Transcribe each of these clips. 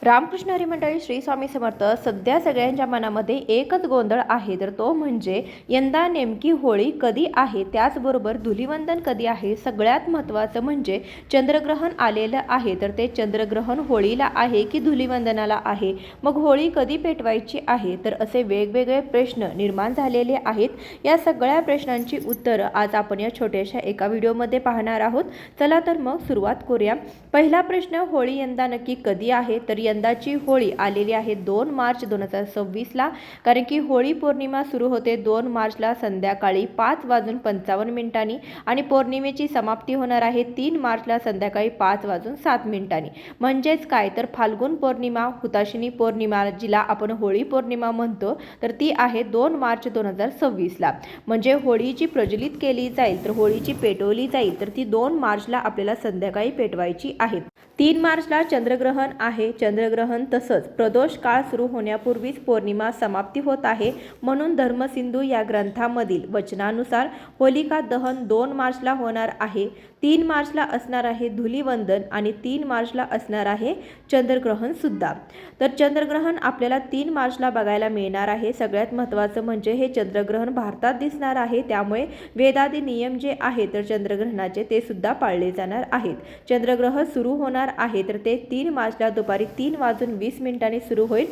रामकृष्ण हरी मंडळी, श्री स्वामी समर्थ. सध्या सगळ्यांच्या मनामध्ये एकच गोंधळ आहे, तर तो म्हणजे यंदा नेमकी होळी कधी आहे, त्याचबरोबर धुलिवंदन कधी आहे. सगळ्यात महत्त्वाचं म्हणजे चंद्रग्रहण आलेलं आहे, तर ते चंद्रग्रहण होळीला आहे की धुलिवंदनाला आहे, मग होळी कधी पेटवायची आहे. तर असे वेगवेगळे प्रश्न निर्माण झालेले आहेत. या सगळ्या प्रश्नांची उत्तरं आज आपण या छोट्याशा एका व्हिडिओमध्ये पाहणार आहोत. चला तर मग सुरुवात करूया. पहिला प्रश्न, होळी यंदा नक्की कधी आहे. तर यंदाची होळी आलेली आहे 2 मार्च 2026ला, कारण की होळी पौर्णिमा सुरू होते 2 मार्चला संध्याकाळी 5:55 आणि पौर्णिमेची समाप्ती होणार आहे 3 मार्चला संध्याकाळी 5:07. म्हणजेच काय, तर फाल्गुन पौर्णिमा, हुताशिनी पौर्णिमा जिला आपण होळी पौर्णिमा म्हणतो, तर ती आहे 2 मार्च 2026ला. म्हणजे होळी जी प्रज्वलित केली जाईल, तर होळी जी पेटवली जाईल, तर ती 2 मार्चला आपल्याला संध्याकाळी पेटवायची आहे. 3 मार्चला चंद्रग्रहण आहे. चंद्रग्रहण तसंच प्रदोष काळ सुरू होण्यापूर्वीच पौर्णिमा समाप्ती होत आहे. म्हणून धर्मसिंधू या ग्रंथामधील वचनानुसार होलिका दहन 2 मार्चला होणार आहे. 3 मार्चला असणार आहे धुलिवंदन आणि 3 मार्चला असणार आहे चंद्रग्रहण सुद्धा. तर चंद्रग्रहण आपल्याला 3 मार्चला बघायला मिळणार आहे. सगळ्यात महत्त्वाचं म्हणजे हे चंद्रग्रहण भारतात दिसणार आहे, त्यामुळे वेदादी नियम जे आहे तर चंद्रग्रहणाचे ते सुद्धा पाळले जाणार आहेत. चंद्रग्रहण सुरू होणार आहे, तर ते 3 मार्चला दुपारी 3:20 सुरू होईल.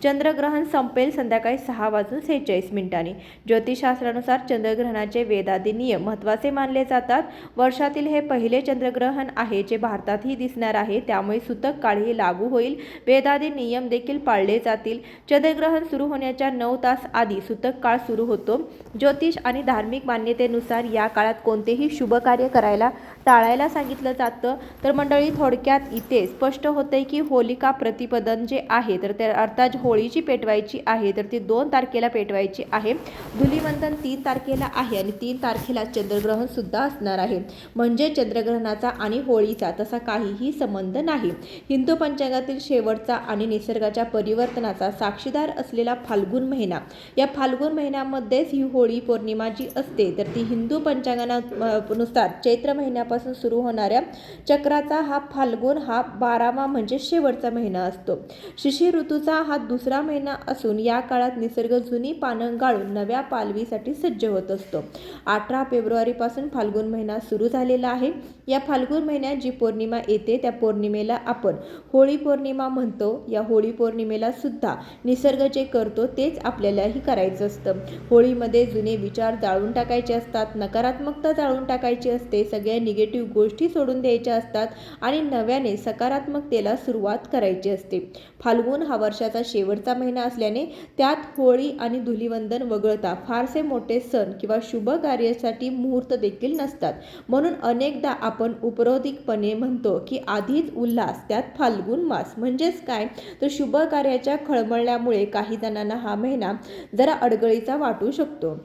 चंद्रग्रहण संपेल संध्याकाळी 6:46. ज्योतिषशास्त्रानुसार चंद्रग्रहणाचे वेदादी नियम महत्त्वाचे मानले जातात. वर्षातील हे पहिले चंद्रग्रहण आहे जे भारतातही दिसणार आहे, त्यामुळे सूतक काळही लागू होईल. वेदादी नियम देखील पाळले जातील. चंद्रग्रहण सुरू होण्याच्या 9 तास आधी सूतक काळ सुरू होतो. ज्योतिष आणि धार्मिक मान्यतेनुसार या काळात कोणतेही शुभ कार्य करायला टाळायला सांगितलं जातं. तर मंडळी, थोडक्यात इथे स्पष्ट होते की होलिका प्रतिपदन जे आहे, तर त्या अर्थात होळीची पेटवायची आहे, तर ती 2 तारखेला पेटवायची आहे. धुलिवंदन 3 तारखेला आहे आणि 3 तारखेला चंद्रग्रहण सुद्धा असणार आहे. म्हणजे चंद्रग्रहणाचा आणि होळीचा तसा काहीही संबंध नाही. हिंदू पंचांगातील शेवटचा आणि निसर्गाच्या परिवर्तनाचा साक्षीदार असलेला फाल्गुन महिना, या फाल्गुन महिन्यामध्येच ही होळी पौर्णिमा जी असते, तर ती हिंदू पंचांगानुसार चैत्र महिन्यापासून सुरू होणाऱ्या चक्राचा हा फाल्गुन हा 12वा म्हणजे शेवटचा महिना असतो. शिशिर ऋतूचा हा दुसरा महिना असून या काळात निसर्ग जुनी पानं गाळून नव्या पालवीसाठी सज्ज होत असतो. 18 फेब्रुवारीपासून फाल्गुन महिना सुरू झालेला आहे. या फाल्गुन महिन्यात जी पौर्णिमा येते त्या पौर्णिमेला आपण होळी पौर्णिमा म्हणतो. या होळी पौर्णिमेला सुद्धा निसर्ग जे करतो तेच आपल्यालाही करायचं असतं. होळीमध्ये जुने विचार जाळून टाकायचे असतात, नकारात्मकता जाळून टाकायची असते, सगळ्या निगेटिव्ह गोष्टी सोडून द्यायच्या असतात आणि नव्याने सकारात्मकतेला सुरुवात करायची असते. फाल्गुन हा वर्षाचा शेवटचा महिना असल्याने त्यात होळी आणि धुलिवंदन वगळता फारसे मोठे सण किंवा शुभ कार्यासाठी मुहूर्त देखील नसतात. म्हणून अनेकदा आपण उपरोधिकपणे म्हणतो की आधीच उल्हास त्यात फाल्गुन मास. म्हणजेच काय, तर शुभ कार्याच्या खळबळल्यामुळे काही जणांना हा महिना जरा अडगळीचा वाटू शकतो.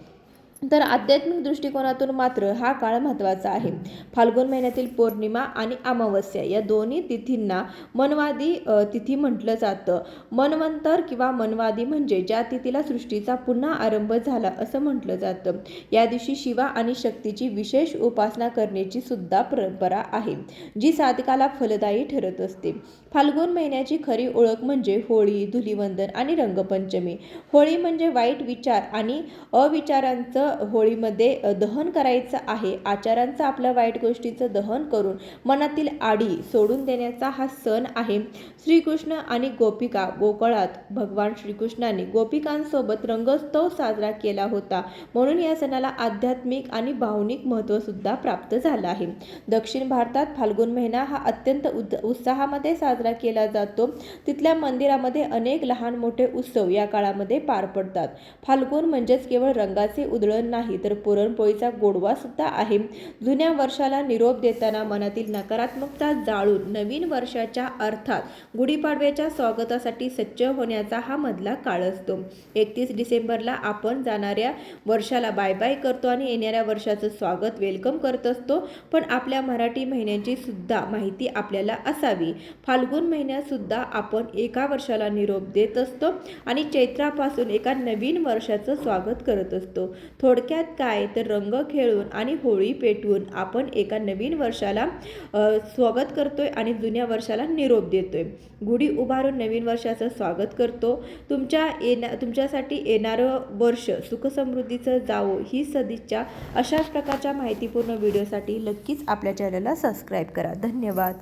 तर आध्यात्मिक दृष्टिकोनातून मात्र हा काळ महत्त्वाचा आहे. फाल्गुन महिन्यातील पौर्णिमा आणि अमावस्या या दोन्ही तिथींना मनवादी तिथी म्हटलं जातं. मनवंतर किंवा मनवादी म्हणजे ज्या तिथीला सृष्टीचा पुन्हा आरंभ झाला असं म्हटलं जातं. या दिवशी शिवा आणि शक्तीची विशेष उपासना करण्याची सुद्धा परंपरा आहे, जी साधकाला फलदायी ठरत असते. फाल्गुन महिन्याची खरी ओळख म्हणजे होळी, धुलिवंदन आणि रंगपंचमी. होळी म्हणजे वाईट विचार आणि अविचारांचं होळीमध्ये दहन करायचं आहे. आचारांचं, आपल्या वाईट गोष्टीचं दहन करून मनातील आडी सोडून देण्याचा हा सण आहे. श्रीकृष्ण आणि गोपिका गोकुळात भगवान श्रीकृष्णाने गोपिकांसोबत रंगोत्सव साजरा केला होता, म्हणून या सणाला आध्यात्मिक आणि भावनिक महत्त्व सुद्धा प्राप्त झालं आहे. दक्षिण भारतात फाल्गुन महिना हा अत्यंत उत्साहामध्ये साजरा केला जातो. तिथल्या मंदिरामध्ये अनेक लहान मोठे उत्सव या काळामध्ये पार पडतात. फाल्गुन म्हणजेच केवळ रंगाचे उधळण नाही, तर पुरणपोळीचा गोडवा सुद्धा आहे. जुन्या वर्षाला निरोप देताना मनातील नकारात्मकता जाळून नवीन वर्षाच्या अर्थात गुढीपाडव्याच्या स्वागतासाठी सज्ज होण्याचा हा मधला काळ असतो. 31 डिसेंबरला आपण जाणाऱ्या वर्षाला बाय बाय करतो आणि येणाऱ्या वर्षाचं स्वागत वेलकम करत असतो. पण आपल्या मराठी महिन्यांची सुद्धा माहिती आपल्याला असावी. फाल्गुन महिन्यात सुद्धा आपण एका वर्षाला निरोप देत असतो आणि चैत्रापासून एका नवीन वर्षाचं स्वागत करत असतो. थोडक्यात काय तर रंग खेळून आणि होळी पेटवून आपण एका नवीन वर्षाला स्वागत करतोय आणि जुन्या वर्षाला निरोप देतोय. गुढी उभारून नवीन वर्षाचं स्वागत करतो. तुमच्यासाठी येणारं वर्ष सुखसमृद्धीचं जावो ही सदिच्छा. अशाच प्रकारच्या माहितीपूर्ण व्हिडिओसाठी नक्कीच आपल्या चॅनलला सबस्क्राईब करा. धन्यवाद.